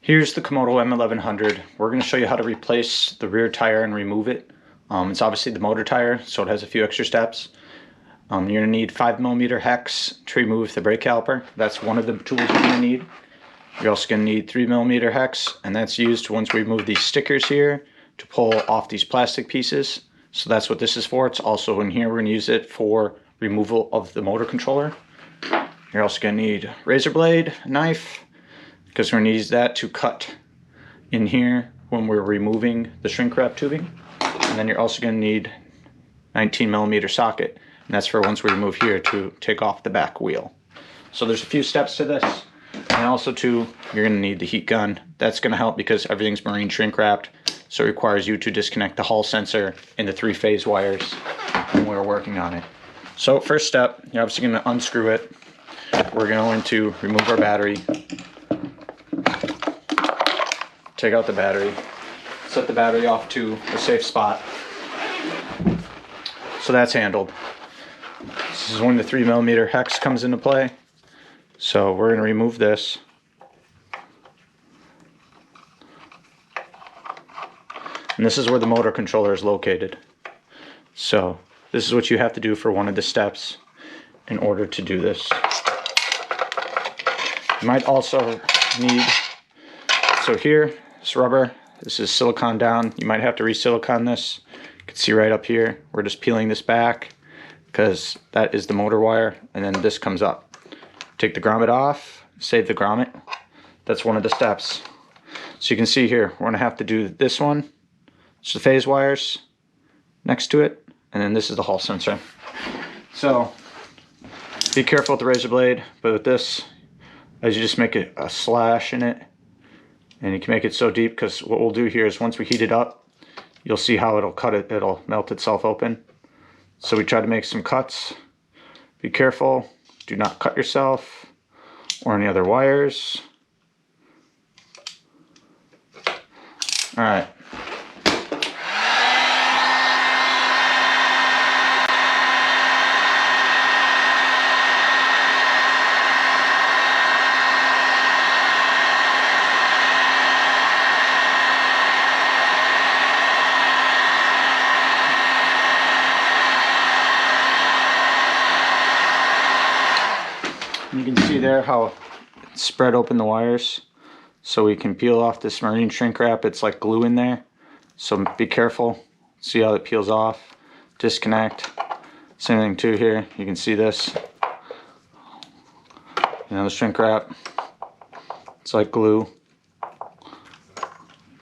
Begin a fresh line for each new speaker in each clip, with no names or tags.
Here's the KOMOTO M1100. We're going to show you how to replace the rear tire and remove it. It's obviously the motor tire, so it has a few extra steps. You're going to need 5mm hex to remove the brake caliper. That's one of the tools you're going to need. You're also going to need 3mm hex, and that's used once we remove these stickers here to pull off these plastic pieces. So that's what this is for. It's also in here. We're going to use it for removal of the motor controller. You're also going to need razor blade, knife, because we're going to use that to cut in here when we're removing the shrink wrap tubing. And then you're also going to need 19mm socket, and that's for once we remove here to take off the back wheel. So there's a few steps to this, and also too, you're going to need the heat gun. That's going to help because everything's marine shrink wrapped, so it requires you to disconnect the Hall sensor and the 3-phase wires when we're working on it. So first step, you're obviously going to unscrew it. We're going to remove our battery. Take out the battery, set the battery off to a safe spot. So that's handled. This is when the 3mm hex comes into play. So we're going to remove this. And this is where the motor controller is located. So this is what you have to do for one of the steps in order to do this. You might also need, so here, this rubber, this is silicone down. You might have to re-silicone this. You can see right up here, we're just peeling this back because that is the motor wire, and then this comes up. Take the grommet off, save the grommet. That's one of the steps. So you can see here, we're gonna have to do this one. It's the phase wires next to it, and then this is the Hall sensor. So be careful with the razor blade, but with this, as you just make a slash in it, and you can make it so deep because what we'll do here is once we heat it up, you'll see how it'll cut it, it'll melt itself open. So we try to make some cuts. Be careful, do not cut yourself or any other wires. All right. You can see there how it's spread open the wires, so we can peel off this marine shrink wrap. It's like glue in there, so be careful. See how it peels off. Disconnect. Same thing too here. You can see this. You know, the shrink wrap. It's like glue.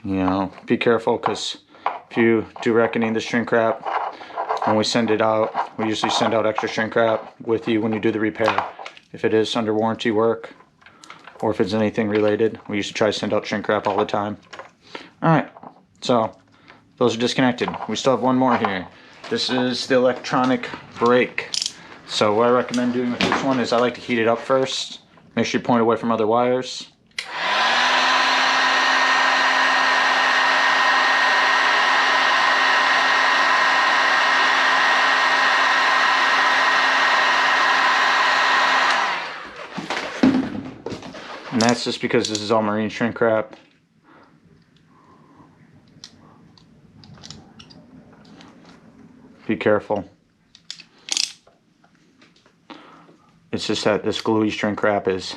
You know, be careful because if you do reckoning the shrink wrap, when we send it out, we usually send out extra shrink wrap with you when you do the repair. If it is under warranty work, or if it's anything related, we used to try to send out shrink wrap all the time. Alright, so those are disconnected. We still have one more here. This is the electronic brake. So what I recommend doing with this one is I like to heat it up first. Make sure you point away from other wires. And that's just because this is all marine shrink wrap. Be careful. It's just that this gluey shrink wrap is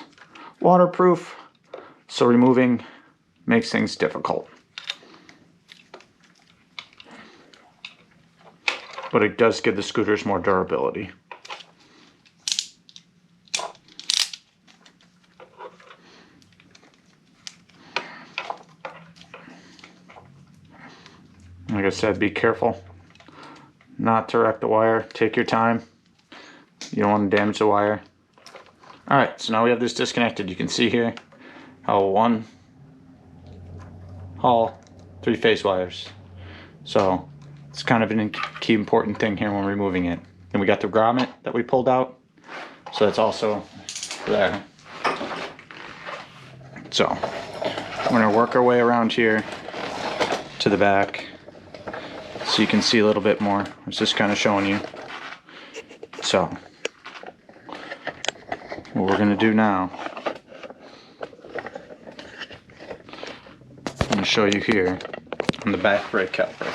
waterproof, so removing makes things difficult. But it does give the scooters more durability. Like I said, be careful not to wreck the wire. Take your time. You don't want to damage the wire. Alright, so now we have this disconnected. You can see here how one Hall, 3-phase wires. So it's kind of a key important thing here when removing it. Then we got the grommet that we pulled out. So that's also there. So we're going to work our way around here to the back, so you can see a little bit more. I was just kind of showing you. So what we're going to do now going to show you here on the back brake caliper.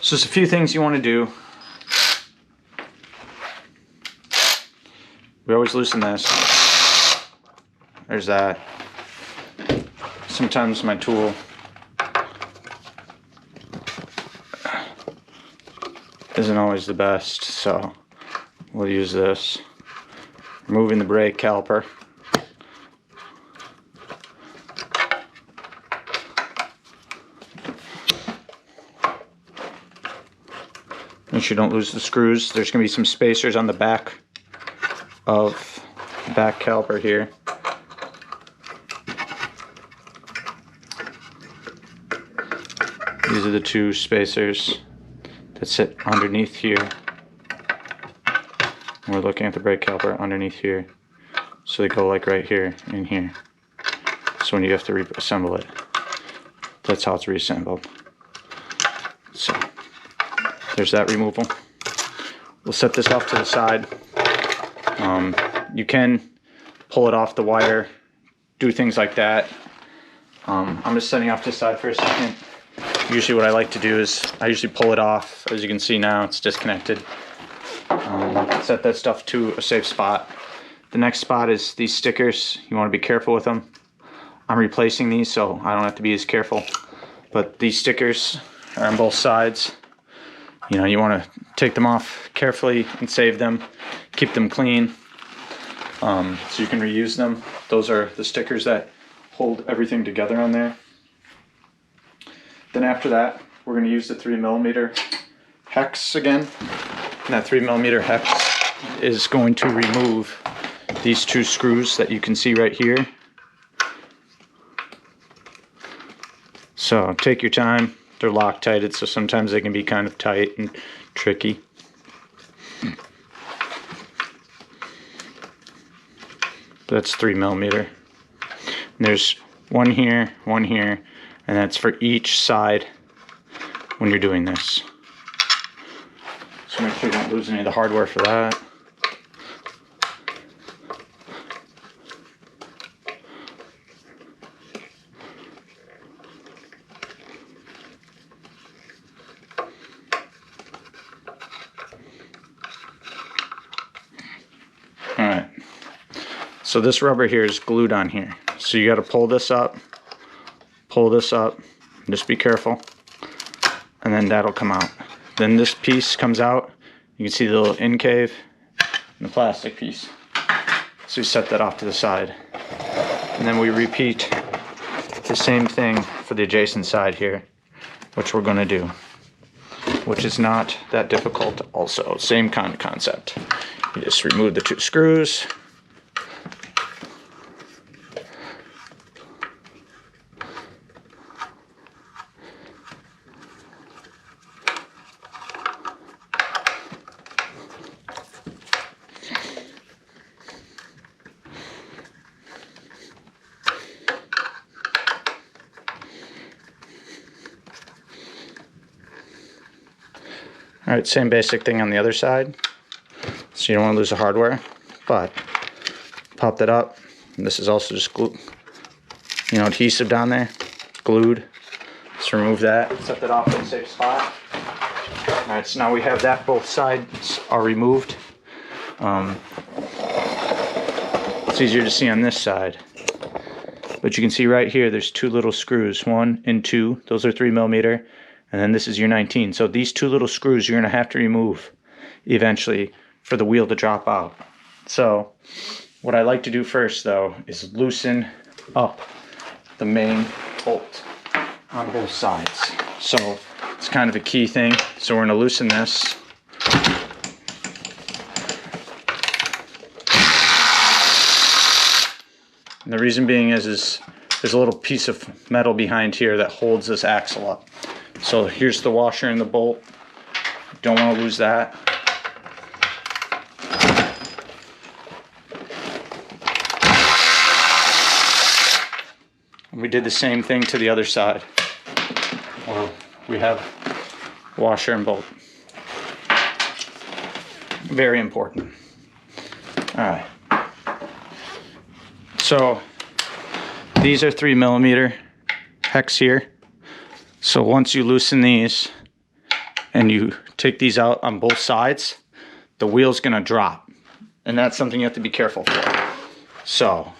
So there's a few things you want to do. We always loosen this. There's that. Sometimes my tool isn't always the best, so we'll use this. Removing the brake caliper. Make sure you don't lose the screws. There's going to be some spacers on the back of the back caliper here. These are the two spacers that sit underneath here. We're looking at the brake caliper underneath here. So they go like right here and here. So when you have to reassemble it, that's how it's reassembled. So there's that removal. We'll set this off to the side. You can pull it off the wire, do things like that. I'm just setting off to the side for a second. Usually what I like to do is I usually pull it off. As you can see now, it's disconnected. Set that stuff to a safe spot. The next spot is these stickers. You want to be careful with them. I'm replacing these, so I don't have to be as careful. But these stickers are on both sides. You know, you want to take them off carefully and save them. Keep them clean, so you can reuse them. Those are the stickers that hold everything together on there. Then after that, we're going to use the 3mm hex again. And that 3mm hex is going to remove these two screws that you can see right here. So take your time. They're Loctited, so sometimes they can be kind of tight and tricky. That's 3mm. And there's one here, and that's for each side when you're doing this. So make sure you don't lose any of the hardware for that. Alright, so this rubber here is glued on here. So you got to pull this up, just be careful, and then that'll come out. Then this piece comes out, you can see the little incave and the plastic piece. So we set that off to the side. And then we repeat the same thing for the adjacent side here, which we're going to do, which is not that difficult also. Same kind of concept. You just remove the two screws. Alright, same basic thing on the other side. So you don't want to lose the hardware, but pop that up. And this is also just glue, adhesive down there, glued. Let's remove that, set that off in a safe spot. Alright, so now we have that, both sides are removed. It's easier to see on this side. But you can see right here, there's two little screws, 1 and 2. Those are 3mm. And then this is your 19. So these two little screws you're going to have to remove eventually for the wheel to drop out. So what I like to do first, though, is loosen up the main bolt on both sides. So it's kind of a key thing. So we're going to loosen this. And the reason being is there's a little piece of metal behind here that holds this axle up. So here's the washer and the bolt. Don't want to lose that. And we did the same thing to the other side. Well, we have washer and bolt. Very important. Alright. So these are 3mm hex here. So once you loosen these and you take these out on both sides, the wheel's gonna drop. And that's something you have to be careful for. So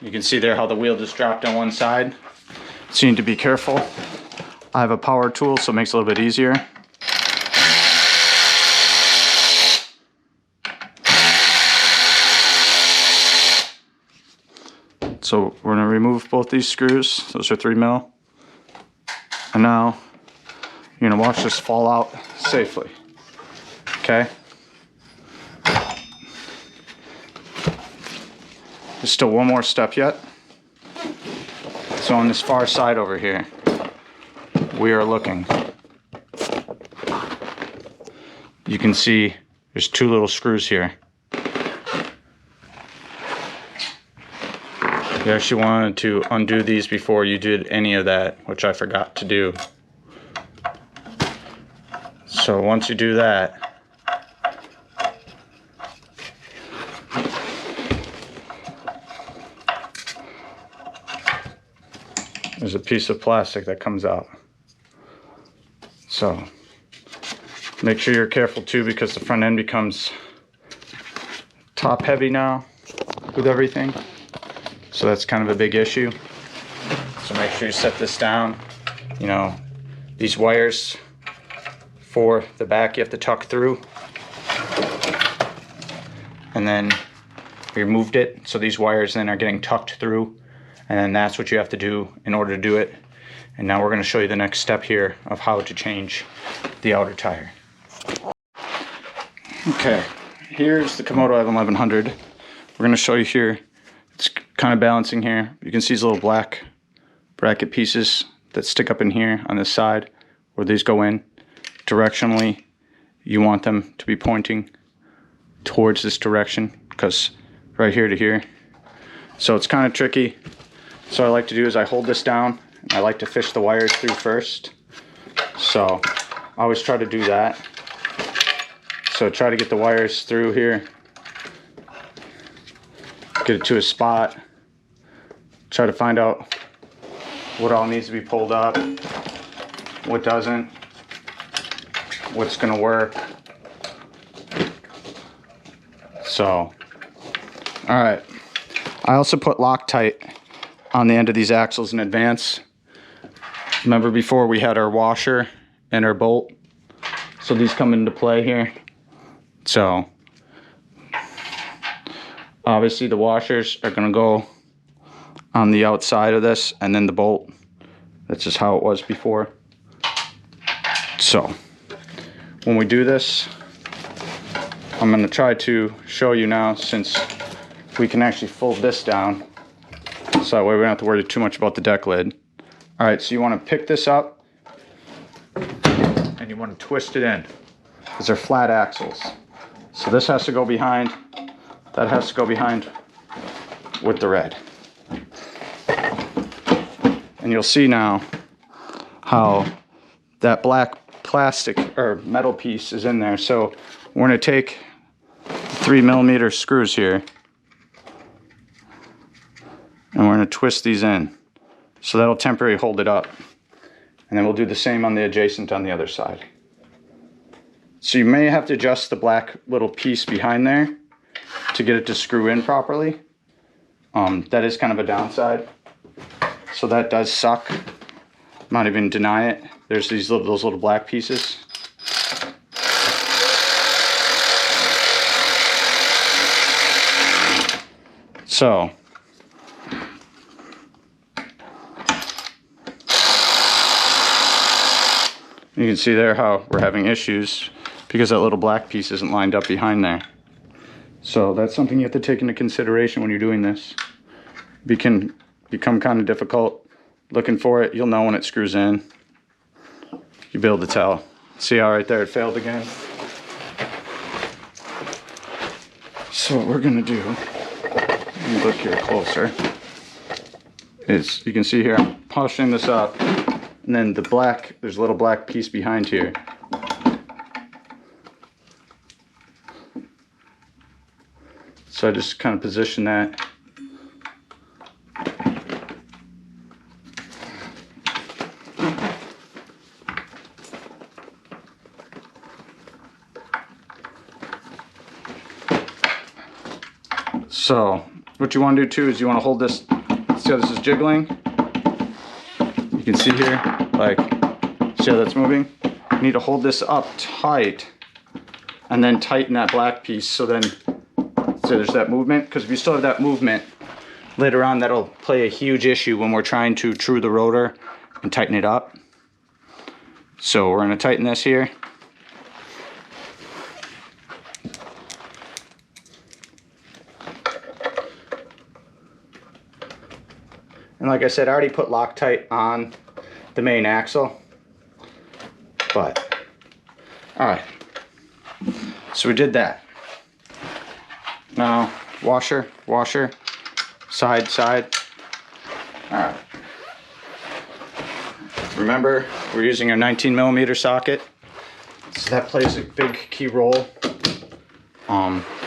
you can see there how the wheel just dropped on one side. So you need to be careful. I have a power tool, so it makes it a little bit easier. So we're gonna remove both these screws. Those are 3mm. And now you're gonna watch this fall out safely. Okay? There's still one more step yet. So on this far side over here, we are looking. You can see there's 2 little screws here. You actually wanted to undo these before you did any of that, which I forgot to do. So once you do that, there's a piece of plastic that comes out. So make sure you're careful too, because the front end becomes top heavy now with everything. So that's kind of a big issue. So make sure you set this down. You know, these wires for the back you have to tuck through. And then we removed it, so these wires then are getting tucked through. And then that's what you have to do in order to do it. And now we're going to show you the next step here of how to change the outer tire. Okay, here's the KOMOTO M1100. We're going to show you here. It's kind of balancing here. You can see these little black bracket pieces that stick up in here on this side where these go in. Directionally, you want them to be pointing towards this direction, because right here to here. So it's kind of tricky. So what I like to do is I hold this down and I like to fish the wires through first. So I always try to do that. So try to get the wires through here. Get it to a spot. Try to find out what all needs to be pulled up, what doesn't, what's gonna work. So, all right. I also put Loctite on the end of these axles in advance. Remember before we had our washer and our bolt? So these come into play here. So obviously the washers are gonna go on the outside of this, and then the bolt. That's just how it was before. So when we do this, I'm gonna try to show you now, since we can actually fold this down. So that way we don't have to worry too much about the deck lid. All right, so you wanna pick this up and you wanna twist it in, because they're flat axles. So this has to go behind, that has to go behind with the red. And you'll see now how that black plastic or metal piece is in there. So we're gonna take 3mm screws here and we're gonna twist these in. So that'll temporarily hold it up. And then we'll do the same on the adjacent on the other side. So you may have to adjust the black little piece behind there to get it to screw in properly. That is kind of a downside. So that does suck. I'm not even deny it. There's those little black pieces. So you can see there how we're having issues because that little black piece isn't lined up behind there. So that's something you have to take into consideration when you're doing this. It can become kind of difficult looking for it. You'll know when it screws in. You'll be able to tell. See how right there it failed again? So what we're gonna do, let me look here closer, is you can see here I'm pushing this up, and then the black, there's a little black piece behind here.
So I just kind of position that. So what you want to do too is you want to hold this, see how this is jiggling? You can see here, like, see how that's moving? You need to hold this up tight and then tighten that black piece, so then, so there's that movement, because if you still have that movement later on, that'll play a huge issue when we're trying to true the rotor and tighten it up. So we're going to tighten this here. And like I said, I already put Loctite on the main axle, but all right, so we did that. Now washer, washer, side, side. All right, remember we're using our 19mm socket, so that plays a big key role.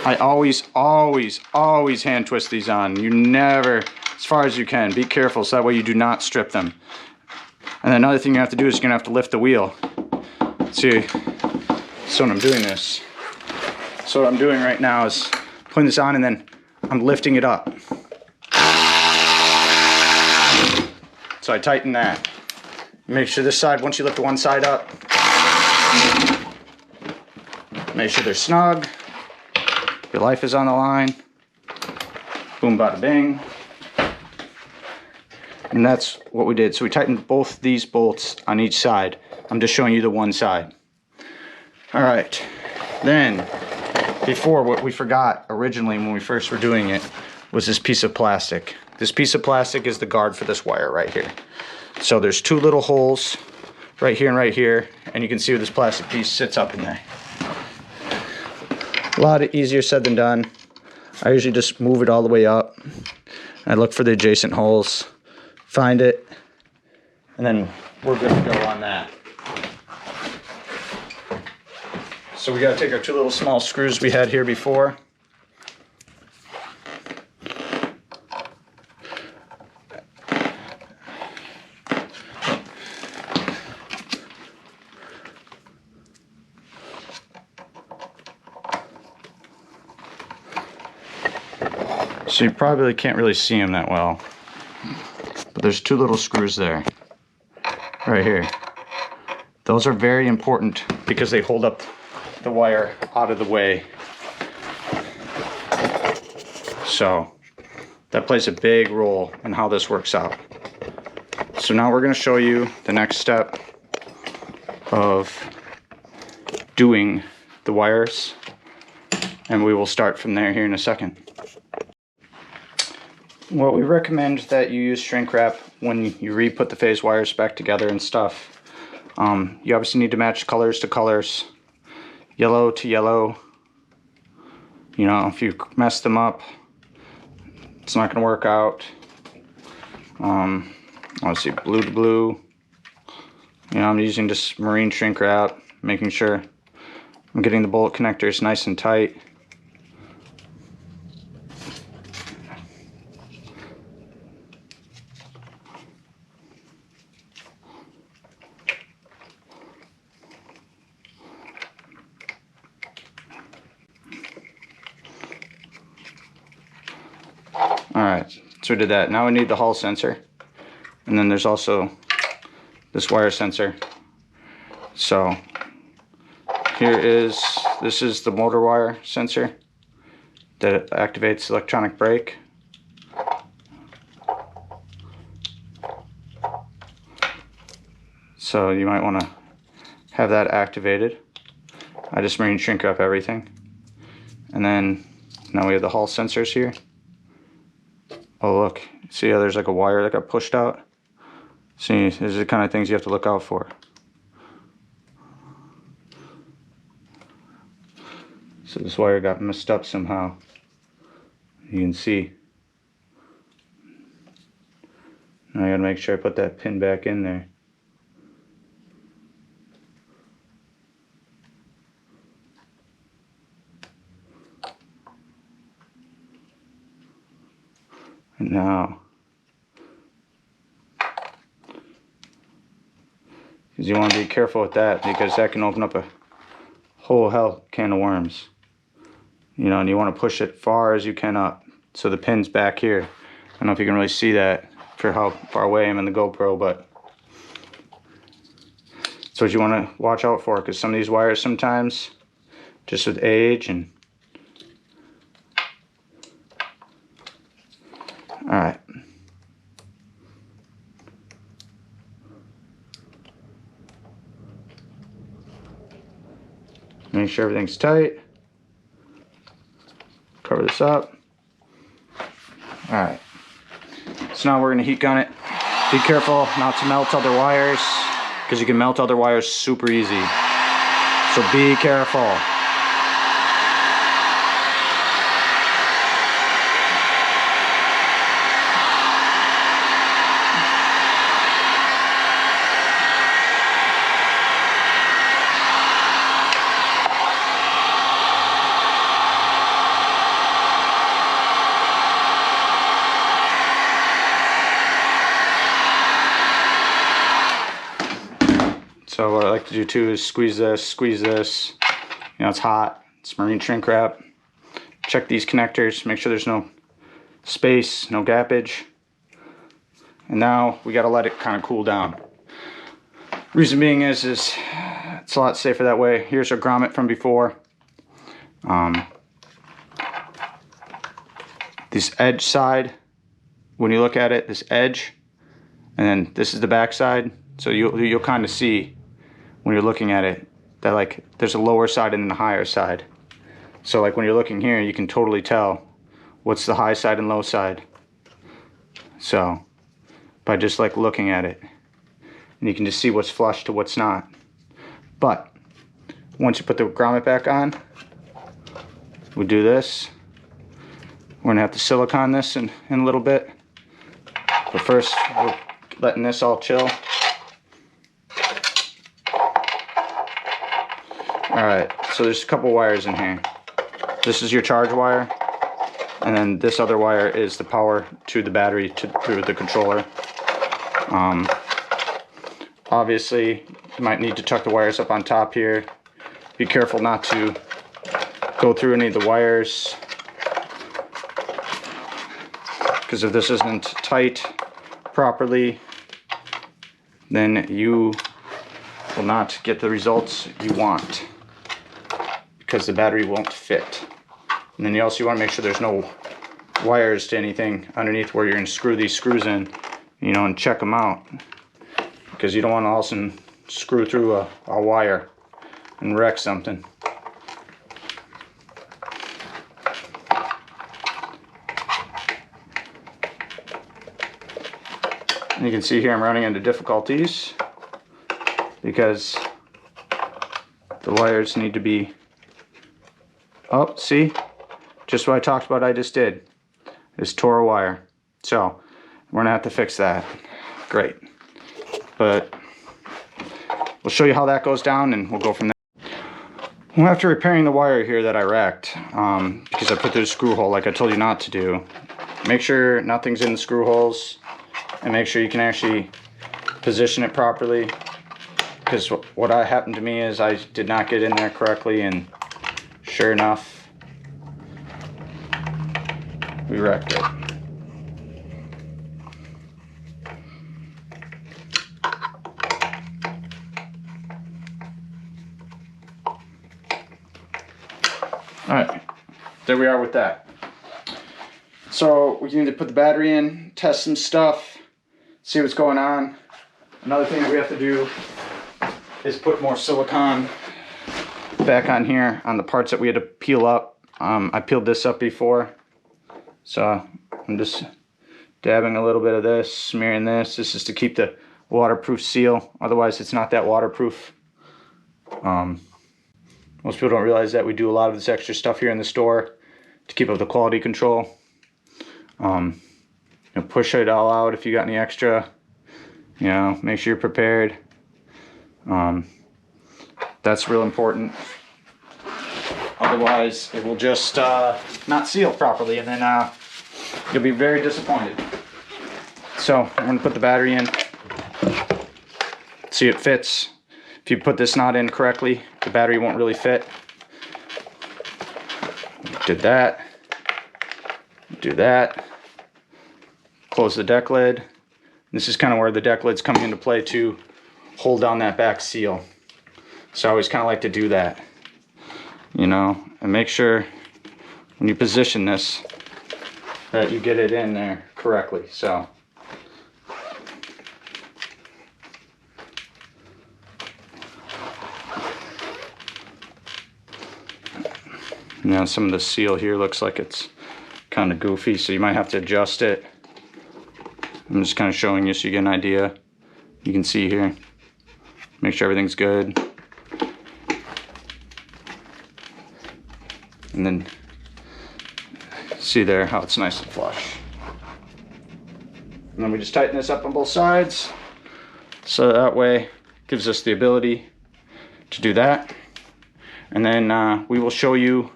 I always hand twist these on. You never, as far as you can, be careful so that way you do not strip them. And another thing you have to do is you're gonna have to lift the wheel. See, so when I'm doing this, so what I'm doing right now is putting this on and then I'm lifting it up. So I tighten that. Make sure this side, once you lift the one side up, make sure they're snug. Your life is on the line. Boom, bada bing. And that's what we did. So we tightened both these bolts on each side. I'm just showing you the one side. All right. Then, before, what we forgot originally when we first were doing it was this piece of plastic. This piece of plastic is the guard for this wire right here. So there's two little holes right here and right here, and you can see where this plastic piece sits up in there. A lot easier said than done. I usually just move it all the way up. I look for the adjacent holes, find it, and then we're good to go on that. So we gotta take our two little small screws we had here before. So you probably can't really see them that well, but there's two little screws there, right here. Those are very important because they hold up the wire out of the way. So that plays a big role in how this works out. So now we're going to show you the next step of doing the wires, and we will start from there here in a second. Well, we recommend that you use shrink wrap when you re-put the phase wires back together and stuff. You obviously need to match colors to colors, yellow to yellow. You know, if you mess them up, it's not going to work out. Let's see, blue to blue. You know, I'm using just marine shrink wrap, making sure I'm getting the bolt connectors nice and tight. Alright, so we did that. Now we need the Hall sensor. And then there's also this wire sensor. So this is the motor wire sensor that activates electronic brake. So you might want to have that activated. I just marine shrink wrap everything. And then now we have the Hall sensors here. Oh look, see how there's like a wire that got pushed out? See, these are the kind of things you have to look out for. So this wire got messed up somehow. You can see. Now I gotta make sure I put that pin back in there. Now, because you want to be careful with that, because that can open up a whole hell can of worms. You know, and you want to push it far as you can up. So the pin's back here. I don't know if you can really see that for how far away I am in the GoPro, but so what you want to watch out for, because some of these wires sometimes, just with age and alright. Make sure everything's tight. Cover this up. Alright. So now we're going to heat gun it. Be careful not to melt other wires, because you can melt other wires super easy. So be careful. So what I like to do too is squeeze this. You know, it's hot. It's marine shrink wrap. Check these connectors. Make sure there's no space, no gappage. And now we got to let it kind of cool down. Reason being is it's a lot safer that way. Here's our grommet from before. This edge side, when you look at it, this edge, and then this is the back side. So you'll kind of see when you're looking at it that like there's a lower side and then a higher side. So like when you're looking here, you can totally tell what's the high side and low side. So by just like looking at it, and you can just see what's flush to what's not. But once you put the grommet back on, we do this. We're gonna have to silicone this in a little bit. But first, we're letting this all chill. Alright, so there's a couple wires in here. This is your charge wire, and then this other wire is the power to the battery through the controller. Obviously, you might need to tuck the wires up on top here. Be careful not to go through any of the wires, because if this isn't tight properly, then you will not get the results you want, because the battery won't fit. And then you also want to make sure there's no wires to anything underneath where you're going to screw these screws in, you know, and check them out, because you don't want to all of a sudden screw through a wire and wreck something. And you can see here I'm running into difficulties because the wires need to be up. See, just what I talked about I just did. This tore a wire. So we're gonna have to fix that. Great. But we'll show you how that goes down and we'll go from there. Well, after repairing the wire here that I wrecked, because I put through the screw hole like I told you not to do, make sure nothing's in the screw holes and make sure you can actually position it properly, because what happened to me is I did not get in there correctly, and sure enough, we wrecked it. Alright, there we are with that. So we need to put the battery in, test some stuff, see what's going on. Another thing that we have to do is put more silicone back on here on the parts that we had to peel up. I peeled this up before, so I'm just dabbing a little bit of this, smearing this. This is to keep the waterproof seal, otherwise it's not that waterproof. Most people don't realize that we do a lot of this extra stuff here in the store to keep up the quality control. You know, push it all out if you got any extra. You know, make sure you're prepared. That's real important. Otherwise, it will just not seal properly, and then You'll be very disappointed. So I'm going to put the battery in. See, it fits. If you put this knot in correctly, the battery won't really fit. Did that. Do that. Close the deck lid. This is kind of where the deck lid's coming into play to hold down that back seal. So I always kind of like to do that, you know, and make sure when you position this that you get it in there correctly. So now some of the seal here looks like it's kind of goofy, so you might have to adjust it. I'm just kind of showing you so you get an idea. You can see here. Make sure everything's good. And then see there how it's nice and flush. And then we just tighten this up on both sides. So that way gives us the ability to do that. And then we will show you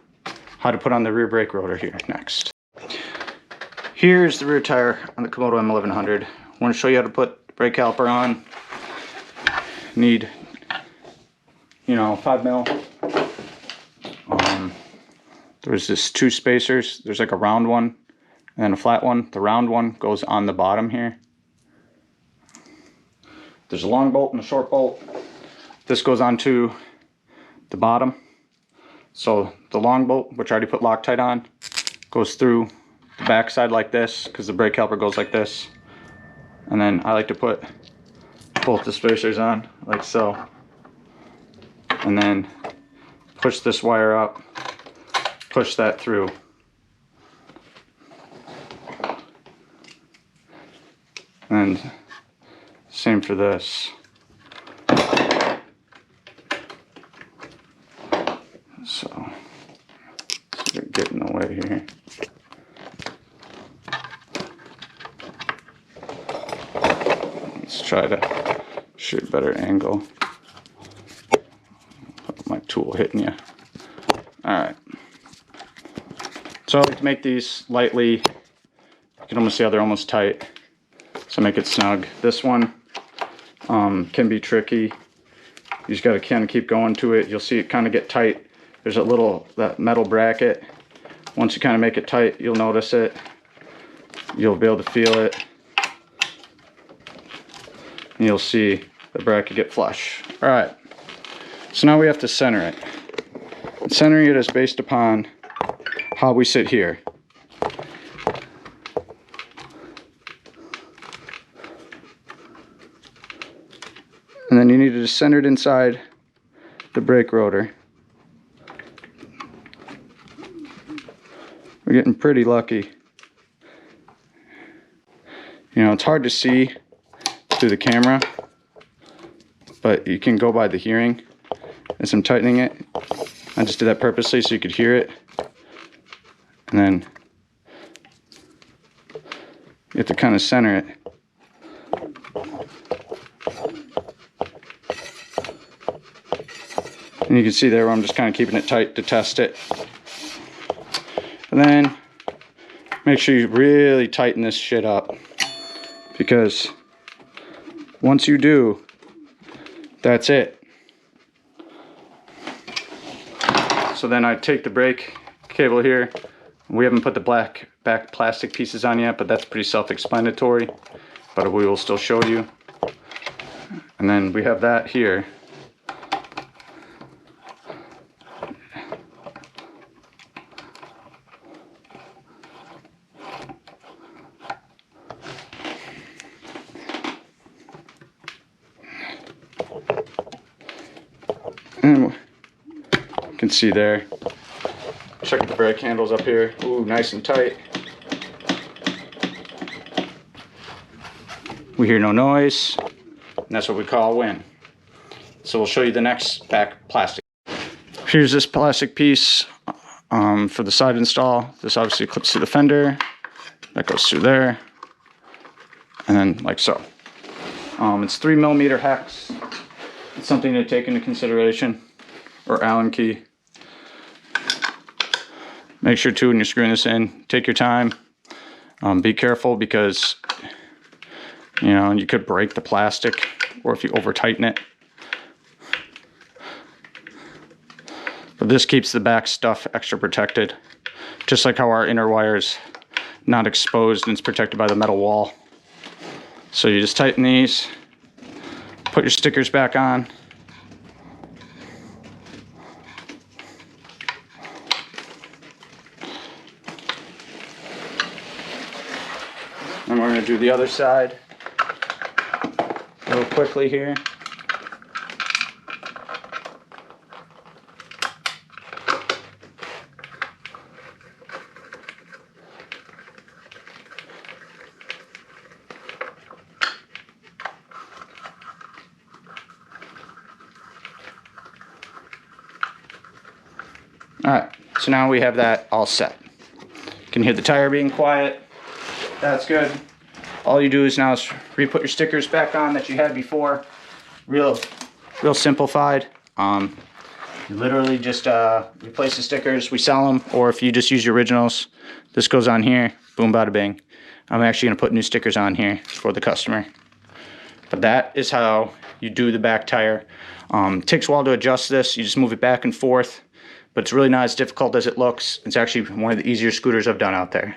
how to put on the rear brake rotor here next. Here's the rear tire on the KOMOTO M1100. I want to show you how to put the brake caliper on. Need, you know, 5 mil. There's this 2 spacers. There's like a round one and a flat one. The round one goes on the bottom here. There's a long bolt and a short bolt. This goes onto the bottom. So the long bolt, which I already put Loctite on, goes through the back side like this, because the brake caliper goes like this. And then I like to put both the spacers on like so, and then push this wire up, push that through, and same for this. So get in the way here. Let's try to shoot a better angle. My tool hitting you. Alright. So I like to make these lightly, you can almost see how they're almost tight. So make it snug. This one can be tricky. You just got to kind of keep going to it. You'll see it kind of get tight. There's that metal bracket. Once you kind of make it tight, you'll notice it. You'll be able to feel it. And you'll see the bracket get flush. Alright, so now we have to center it. And centering it is based upon how we sit here. And then you need to just center it inside the brake rotor. We're getting pretty lucky. You know, it's hard to see through the camera, but you can go by the hearing as I'm tightening it. I just did that purposely so you could hear it. And then you have to kind of center it. And you can see there where I'm just kind of keeping it tight to test it. And then make sure you really tighten this shit up, because once you do, that's it. So then I take the brake cable here. We haven't put the back plastic pieces on yet, but that's pretty self-explanatory, but we will still show you. And then we have that here. And you can see there. Check the brake handles up here. Ooh, nice and tight. We hear no noise, and that's what we call a win. So we'll show you the next back plastic. Here's this plastic piece for the side install. This obviously clips through the fender. That goes through there, and then like so. It's 3mm hex. It's something to take into consideration, or Allen key. Make sure too when you're screwing this in, take your time. Be careful because, you know, you could break the plastic, or if you over tighten it. But this keeps the back stuff extra protected, just like how our inner wire's not exposed and it's protected by the metal wall. So you just tighten these, put your stickers back on. And we're going to do the other side real quickly here. Alright, so now we have that all set. You can hear the tire being quiet. That's good. All you do is now is re-put your stickers back on that you had before. Real simplified. You literally just replace the stickers. We sell them, or if you just use your originals, this goes on here. Boom, bada bing. I'm actually going to put new stickers on here for the customer. But that is how you do the back tire. It takes a while to adjust this. You just move it back and forth. But it's really not as difficult as it looks. It's actually one of the easier scooters I've done out there.